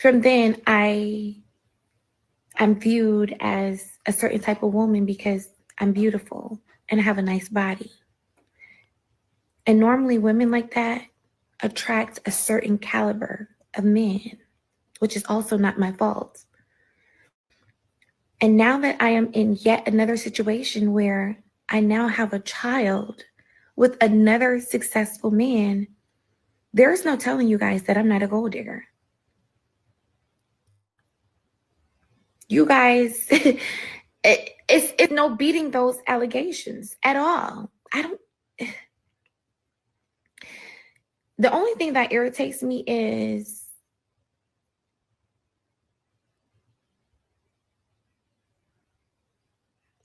from then I'm viewed as a certain type of woman because I'm beautiful and I have a nice body. And normally women like that attract a certain caliber of men, which is also not my fault. And now that I am in yet another situation where I now have a child with another successful man, there's no telling you guys that I'm not a gold digger. You guys, it's no beating those allegations at all. I don't. The only thing that irritates me is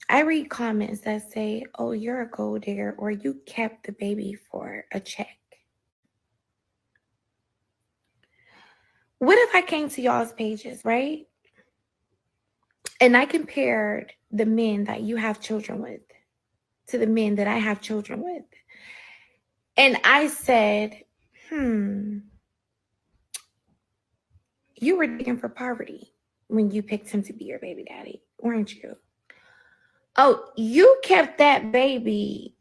I read comments that say, "Oh, you're a gold digger," or "You kept the baby for a check." What if I came to y'all's pages, right? And I compared the men that you have children with to the men that I have children with. And I said, hmm, you were digging for poverty when you picked him to be your baby daddy, weren't you? Oh, you kept that baby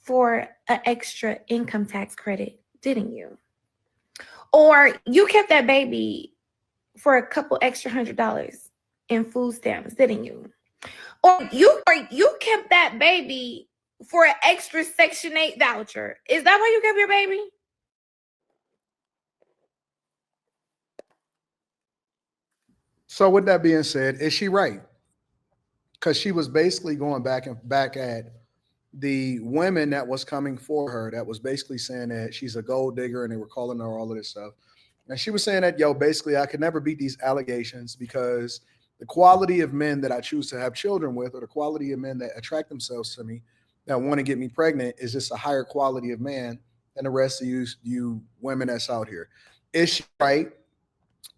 for an extra income tax credit, didn't you? Or you kept that baby for a couple extra $100 in food stamps, didn't you? Or you kept that baby for an extra Section 8 voucher. Is that why you kept your baby? So with that being said, is she right? Because she was basically going back at the women that was coming for her, that was basically saying that she's a gold digger and they were calling her all of this stuff. And she was saying that, yo, basically, I could never beat these allegations because the quality of men that I choose to have children with, or the quality of men that attract themselves to me, that want to get me pregnant, is just a higher quality of man than the rest of you women that's out here. Is she right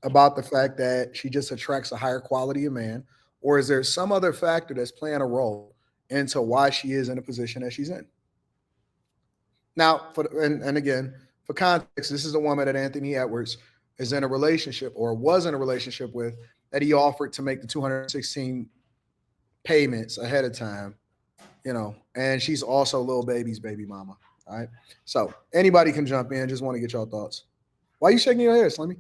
about the fact that she just attracts a higher quality of man, or is there some other factor that's playing a role into why she is in the position that she's in? Now, and again, for context, this is a woman that Anthony Edwards is in a relationship or was in a relationship with, that he offered to make the 216 payments ahead of time, and she's also Lil Baby's baby mama. All right. So anybody can jump in. Just want to get your thoughts. Why are you shaking your head, Slimmy?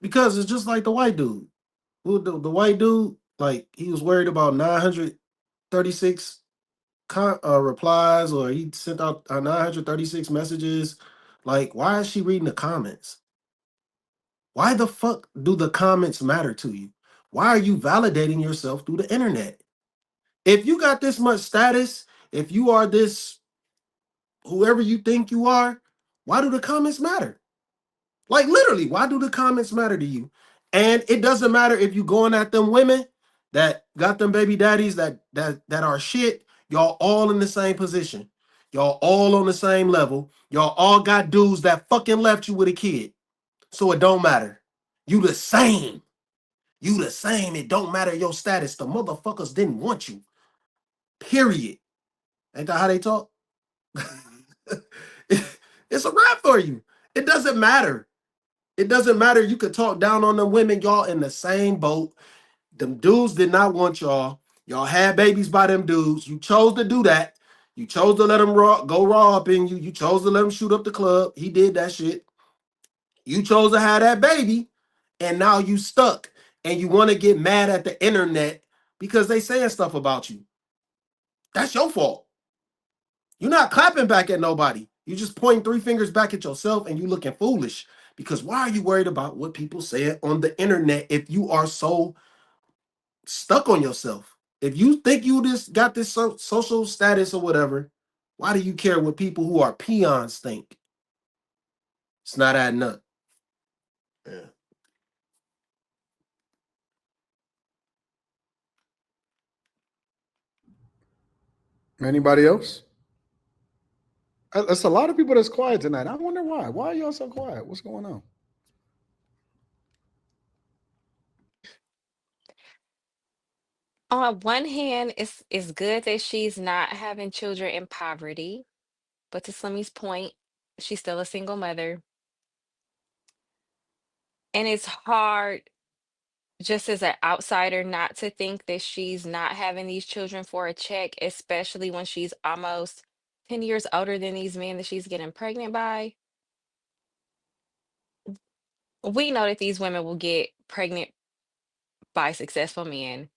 Because it's just like the white dude. The white dude, like he was worried about 936 replies, or he sent out 936 messages. Like, why is she reading the comments? Why the fuck do the comments matter to you? Why are you validating yourself through the internet? If you got this much status, if you are this whoever you think you are, why do the comments matter? Like literally, why do the comments matter to you? And it doesn't matter if you going at them women that got them baby daddies that are shit. Y'all all in the same position. Y'all all on the same level. Y'all all got dudes that fucking left you with a kid. So it don't matter. You the same. You the same. It don't matter your status. The motherfuckers didn't want you. Period. Ain't that how they talk? It's a wrap for you. It doesn't matter. It doesn't matter. You could talk down on the women. Y'all in the same boat. Them dudes did not want y'all. Y'all had babies by them dudes. You chose to do that. You chose to let them go raw up in you. You chose to let him shoot up the club. He did that shit. You chose to have that baby. And now you stuck. And you want to get mad at the internet because they saying stuff about you. That's your fault. You're not clapping back at nobody. You just pointing three fingers back at yourself and you looking foolish. Because why are you worried about what people say on the internet if you are so stuck on yourself? If you think you just got this social status or whatever, why do you care what people who are peons think? It's not adding up. Yeah. Anybody else? It's a lot of people that's quiet tonight. I wonder why. Why are y'all so quiet? What's going on? On one hand, it's good that she's not having children in poverty, but to Slimmy point, she's still a single mother. And it's hard just as an outsider not to think that she's not having these children for a check, especially when she's almost 10 years older than these men that she's getting pregnant by. We know that these women will get pregnant by successful men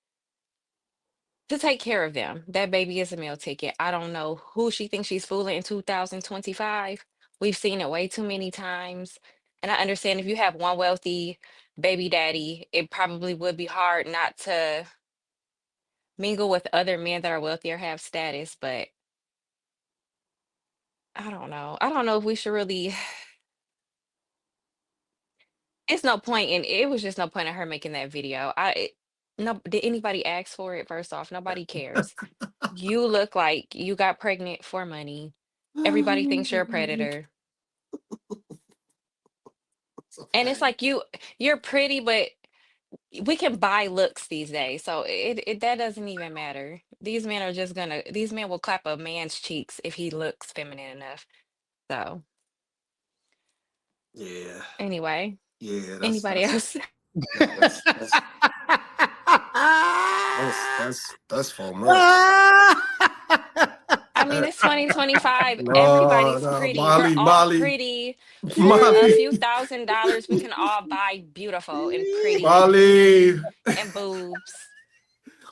to take care of them. That baby is a meal ticket. I don't know who she thinks she's fooling in 2025. We've seen it way too many times. And I understand if you have one wealthy baby daddy, it probably would be hard not to mingle with other men that are wealthy or have status, but I don't know. I don't know if we should really it's no point in it was just no point in her making that video. No, did anybody ask for it? First off, nobody cares. You look like you got pregnant for money. Everybody thinks you're a predator. It's a And it's fact. like you're pretty, but we can buy looks these days. So it that doesn't even matter. These men will clap a man's cheeks if he looks feminine enough. So Yeah, anyway, yeah. anybody else? Yeah, that's 4 months. I mean, it's 2025. No, Everybody's no, pretty. We're Molly, all Molly, pretty. For a Molly, few $1,000s, we can all buy beautiful and pretty and Molly, booty and boobs.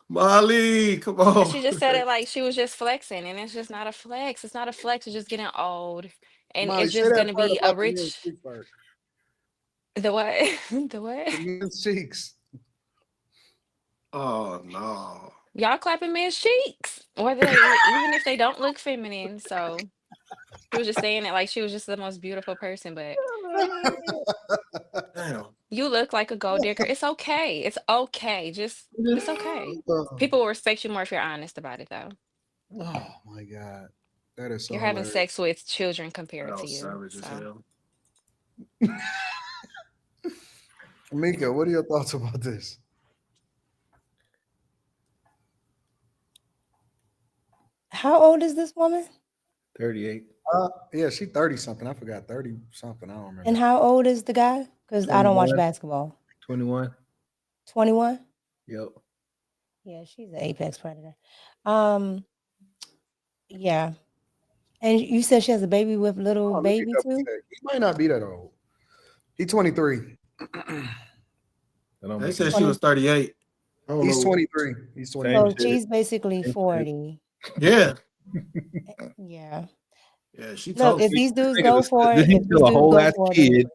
Molly. Come And on. she just said it like she was just flexing, and it's just not a flex. It's not a flex. It's just getting old, and Molly, it's say just that gonna part be a about the men's rich. cheeks first. The what? The what? The men's cheeks. Oh no. Y'all clapping men's cheeks, whether they even if they don't look feminine. So she was just saying it like she was just the most beautiful person, but Damn. you look like a gold digger. It's okay. It's okay. Just it's okay. Oh People will respect you more if you're honest about it, though. my God. That is so You're having hilarious. sex with children compared That to was you. savage as So hell. Mika, what are your thoughts about this? How old is this woman? 38, Yeah, she 30 something. I forgot 30 something. I don't remember. And how old is the guy? Because I don't watch 21, basketball. 21. 21? Yep. Yeah, she's an apex predator. Um, yeah. And you said she has a baby with little Oh, let me baby double too? check. He might not be that old. He's 23. That don't They make said any she 20. was 38. I don't He's know. 23. He's same 23. So shit. she's basically Same shit. 40. Yeah. Yeah. Yeah, she Look, told if me. these This dudes nigga's go for this it, he's if these still a dudes whole go ass for it, they kid.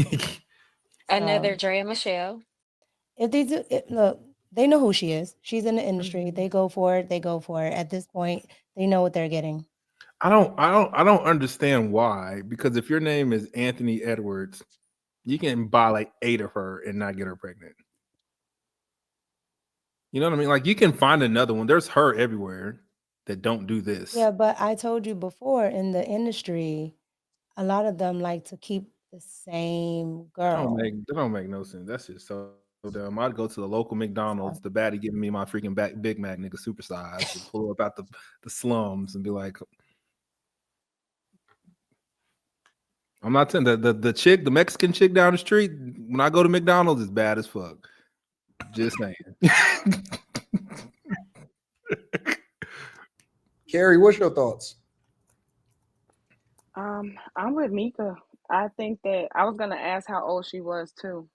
crazy. another So Drea Michelle. if these look, they know who she is. She's in the industry. They go for it. They go for it. At this point, they know what they're getting. I don't understand why. Because if your name is Anthony Edwards, you can buy like 8 of her and not get her pregnant. You know what I mean? Like you can find another one. There's her everywhere that don't do this. Yeah, but I told you before in the industry, a lot of them like to keep the same girl. That don't make no sense. That's just so dumb. I'd go to the local McDonald's, So, the baddie giving me my freaking Big Mac nigga supersized, and pull up out the slums and be like, I'm not saying the chick, the Mexican chick down the street, when I go to McDonald's is bad as fuck. Just saying. Carrie, what's your thoughts? I'm with Mika. I think that I was gonna ask how old she was too.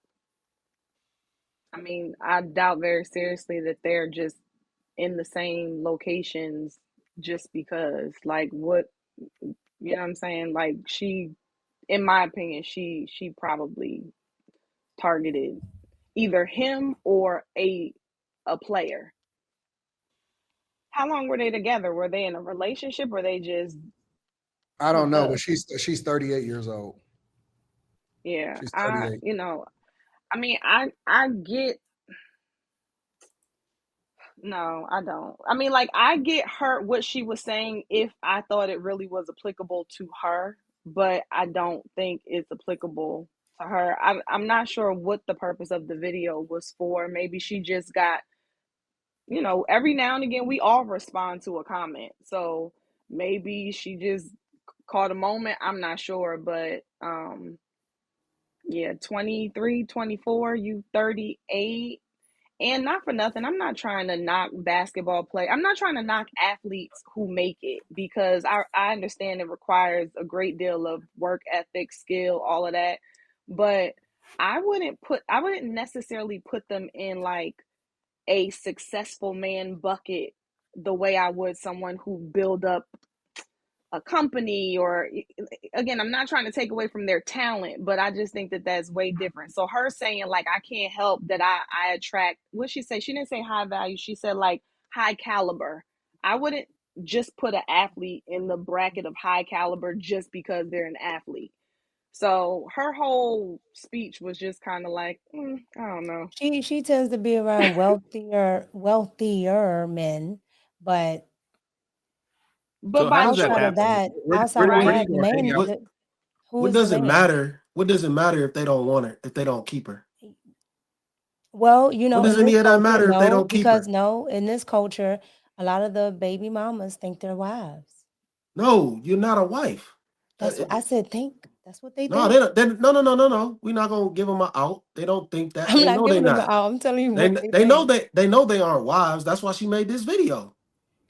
I mean, I doubt very seriously that they're just in the same locations just because. Like what you know what I'm saying? Like she in my opinion, she probably targeted either him or a player. How long were they together? Were they in a relationship or they just I don't hooked know, but up? she's 38 years old. Yeah. She's I 38. you know, I mean I get no, I don't. I mean, like, I get her what she was saying if I thought it really was applicable to her, but I don't think it's applicable to her. I'm not sure what the purpose of the video was for. Maybe she just got, every now and again we all respond to a comment. So maybe she just caught a moment. I'm not sure, but Yeah, 23, 24, you 38. And not for nothing, I'm not trying to knock basketball play. I'm not trying to knock athletes who make it, because I understand it requires a great deal of work ethic, skill, all of that. But I wouldn't necessarily put them in like a successful man bucket the way I would someone who build up a company. Or again, I'm not trying to take away from their talent, but I just think that that's way different. So her saying like I can't help that I attract, what she say, she didn't say high value, she said like high caliber. I wouldn't just put an athlete in the bracket of high caliber just because they're an athlete. So her whole speech was just kind of like, I don't know. She tends to be around wealthier men, but But So how by does that outside of choice, happen? that, Where, outside of where do right? you that, the go hang man, out? who what is the does it man? matter? What does it matter if they don't want her? If they don't keep her? Well, What in does any this of that culture, matter if they no, don't keep because her? no, in this culture, a lot of the baby mamas think they're wives. No, you're not a wife. That's what I said. Think that's what they No, think. no, no, no, no, no. We're not gonna give them an out. They don't think that. I'm They not know they giving them an not. out. I'm telling you They what they they know think. they aren't wives. That's why she made this video.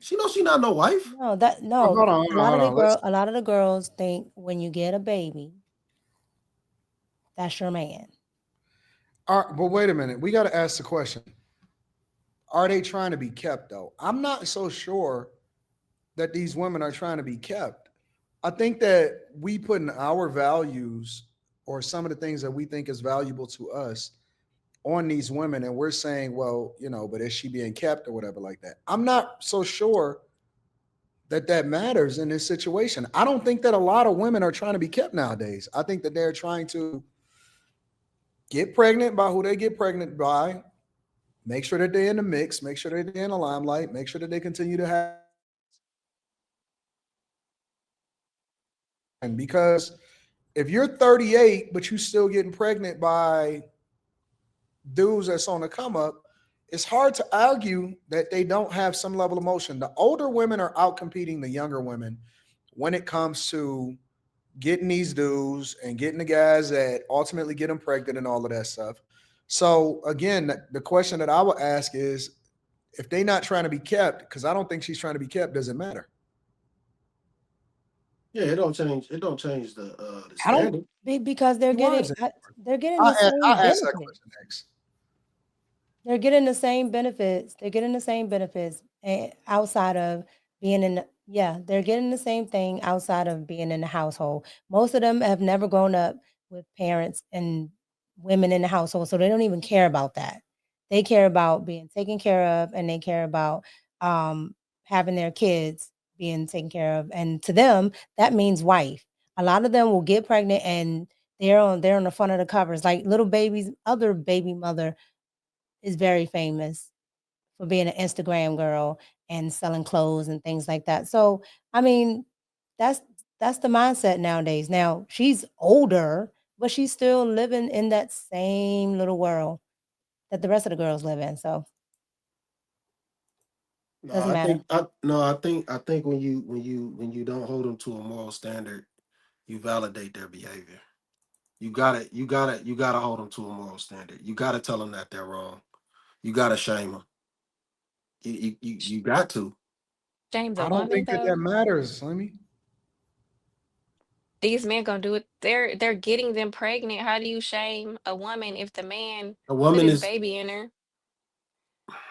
She knows she not no wife. No, Hold on, hold a on, lot hold of on. Let's a lot of the girls think when you get a baby, that's your man. but wait a minute. We got to ask the question. Are they trying to be kept though? I'm not so sure that these women are trying to be kept. I think that we put in our values or some of the things that we think is valuable to us on these women, and we're saying, well, but is she being kept or whatever like that? I'm not so sure that that matters in this situation. I don't think that a lot of women are trying to be kept nowadays. I think that they're trying to get pregnant by who they get pregnant by, make sure that they're in the mix, make sure that they're in the limelight, make sure that they continue to have. And because if you're 38 but you still getting pregnant by dudes that's on the come up, it's hard to argue that they don't have some level of motion. The older women are out competing the younger women when it comes to getting these dudes and getting the guys that ultimately get them pregnant and all of that stuff. So again, the question that I would ask is, if they're not trying to be kept, because I don't think she's trying to be kept, does it matter? Yeah, it don't change. It don't change the I don't. standard. Because Why is it? they're getting the I same ask that benefits. question next. They're getting the same benefits. They're getting the same benefits outside of being in. Yeah, they're getting the same thing outside of being in the household. Most of them have never grown up with parents and women in the household, so they don't even care about that. They care about being taken care of, and they care about um, having their kids being taken care of. And to them, that means wife. A lot of them will get pregnant and they're on the front of the covers, like little babies. Other baby mother is very famous for being an Instagram girl and selling clothes and things like that. So, I mean, that's that's the mindset nowadays. Now, she's older, but she's still living in that same little world that the rest of the girls live in. So, No, doesn't matter. I think when you don't hold them to a moral standard, you validate their behavior. You gotta hold them to a moral standard. You gotta tell them that they're wrong. You gotta shame them. You got to. Shame the I don't woman think that that though. matters, Slimmy. These men gonna do it. They're getting them pregnant. How do you shame a woman if the man A put woman his is baby in her?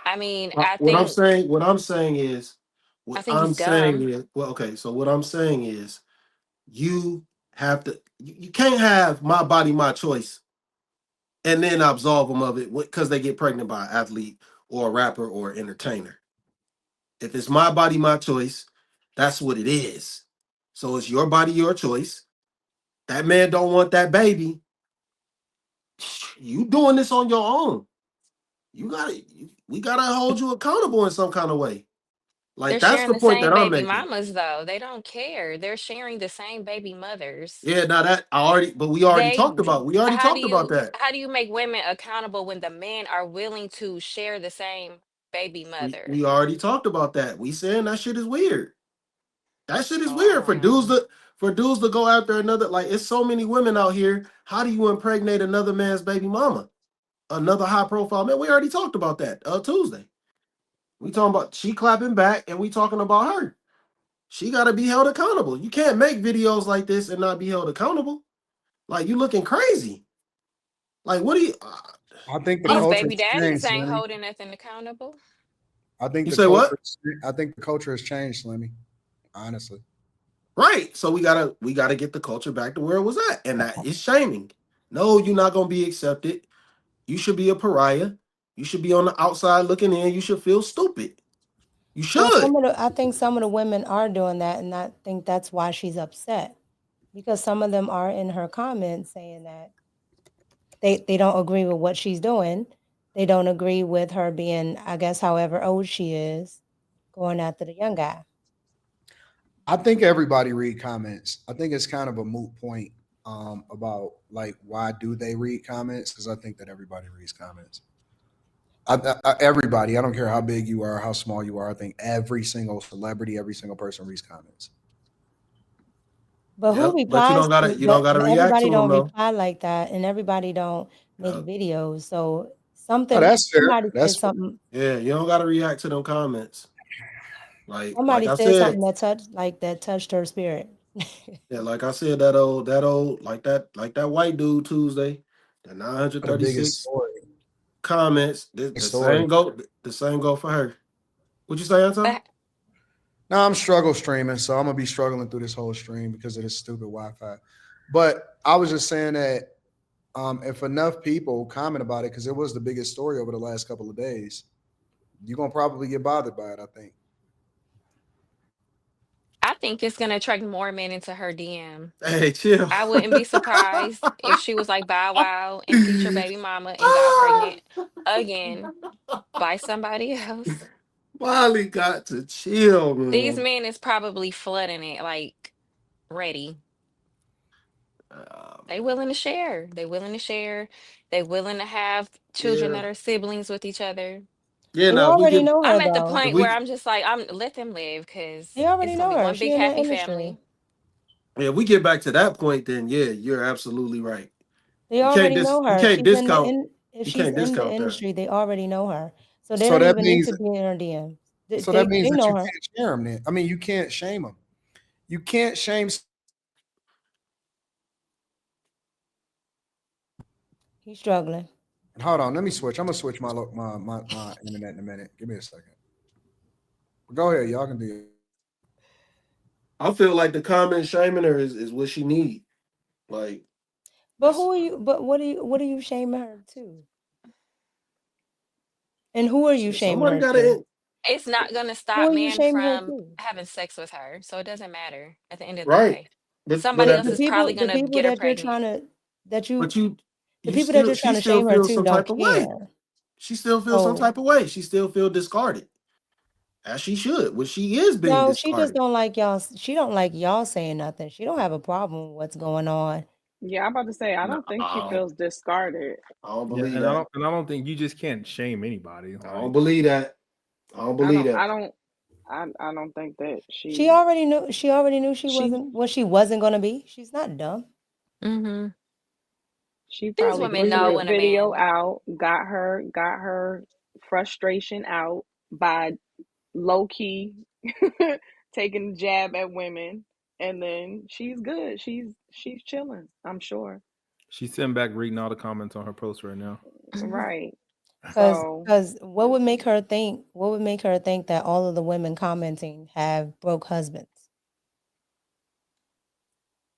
I mean, what I'm saying. What I'm saying is, I think he's dumb. well, okay. So what I'm saying is, you have to. You can't have my body, my choice, and then absolve them of it because they get pregnant by an athlete or a rapper or entertainer. If it's my body, my choice, that's what it is. So it's your body, your choice. That man don't want that baby. You doing this on your own. We gotta hold you accountable in some kind of way. Like They're that's sharing the the point that same I'm baby making. mamas though. They don't care. They're sharing the same baby mothers. Yeah, now that I already, but They we already talked about that. how do you make women accountable when the men are willing to share the same baby mother? We already talked about that. We saying that shit is weird. That shit is Oh, I weird don't know. For dudes to go after another, like it's so many women out here. How do you impregnate another man's baby mama? Another high profile man. We already talked about that Tuesday. We talking about she clapping back, and we talking about her. She got to be held accountable. You can't make videos like this and not be held accountable. Like you looking crazy. Like what do you? I think the I These don't. culture baby has daddies changed, ain't Slimmy. holding nothing accountable. I think You the say culture. what? I think the culture has changed, Slimmy. Honestly, Right. So we gotta get the culture back to where it was at, and that is shaming. No, you're not gonna be accepted. You should be a pariah. You should be on the outside looking in. You should feel stupid. You Well, should. I think some of the women are doing that, and I think that's why she's upset because some of them are in her comments saying that they don't agree with what she's doing. They don't agree with her being, I guess, however old she is, going after the young guy. I think everybody read comments. I think it's kind of a moot point about like why do they read comments? Because I think that everybody reads comments. Everybody. I don't care how big you are, how small you are. I think every single celebrity, every single person reads comments. But who Yep. But you replies don't gotta to? you don't gotta But react everybody to them don't though. reply like that, and everybody don't make Yep. videos. So Oh, that's fair. somebody said That's fair. something. Yeah, you don't gotta react to them comments. Like Somebody I said said, something that touched her spirit. yeah, like I said, that old like that white dude Tuesday, the The biggest 936 story. comments. The, The the story. same go the same go for her. What you say, Anton? But No, I'm struggle streaming, so I'm gonna be struggling through this whole stream because of this stupid Wi-Fi. But I was just saying that if enough people comment about it, because it was the biggest story over the last couple of days, you're gonna probably get bothered by it. I think. I think it's gonna attract more men into her DM. Hey, chill. I wouldn't be surprised if she was like Bow Wow and feature baby mama and got pregnant again by somebody else. Molly got to chill, These man. men is probably flooding it like ready. They Man. willing to share. They willing to share. They willing to have children Yeah. that are siblings with each other. Yeah, They now if we already get know her I'm at the though. if point where we I'm just like, I'm let them live because They already it's gonna know be her. one She big in the happy industry. family. if we get back to that point, then yeah, you're absolutely right. They You can't already dis know you her. can't discount If you she's can't in the discount that. industry, they already know her. So they So don't that even need means. to be in her DM. They So that they, means they that know you her. can't share them. Then I mean, you can't shame them. You can't shame. He's struggling. Hold on, let me switch. I'm gonna switch my internet in a minute. Give me a second. Go ahead, y'all can do it. I feel like the comment shaming her is what she need. Like But who are you? But what are you shaming her to? And who are you shit, shaming somebody her got to? to It's not gonna Who stop are you men shaming her from to? having sex with her. So it doesn't matter at the end of the right. day. But Somebody at else is probably The gonna people get her that you're pregnant. trying to that you but you the you people that still you're she trying to still shame her feels to some don't type of way. care. She still feels some So type of way. She still feel discarded. As she should. Well, she is being no, she just discarded. don't like y'all. She don't like y'all saying nothing. She don't have a problem with what's going on. Yeah, I'm about to say I No, don't think she feels discarded. I don't Yeah, believe that. and I don't think you just can't shame anybody. I don't Like believe that. I don't I believe don't I that. don't I don't think that She she already knew. She already knew she she wasn't what she wasn't going to be. She's not dumb. Hmm. she These probably women put know the when a video man. out, got her frustration out by low key taking a jab at women, and then she's good. She's chilling, I'm sure. she's sitting back reading all the comments on her post right now. Right. Cause, So cause what would make her think? What would make her think that all of the women commenting have broke husbands?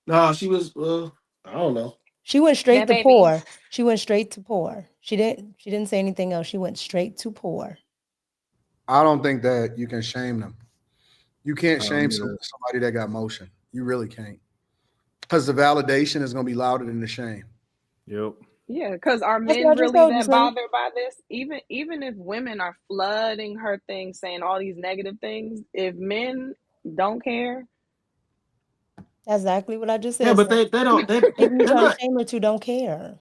No, she was I don't know. She went straight That to baby. poor. She went straight to poor. She didn't say anything else. She went straight to poor. I don't think that you can shame them. You can't I don't shame either. somebody that got motion. You really can't, because the validation is gonna be louder than the shame. Yep. yeah, because are That's what men I just really told you, that Slim. bothered by this? Even if women are flooding her thing, saying all these negative things, if men don't care, That's exactly what I just Yeah, said, but Slim. they don't People you they're trying to not shame her to don't care.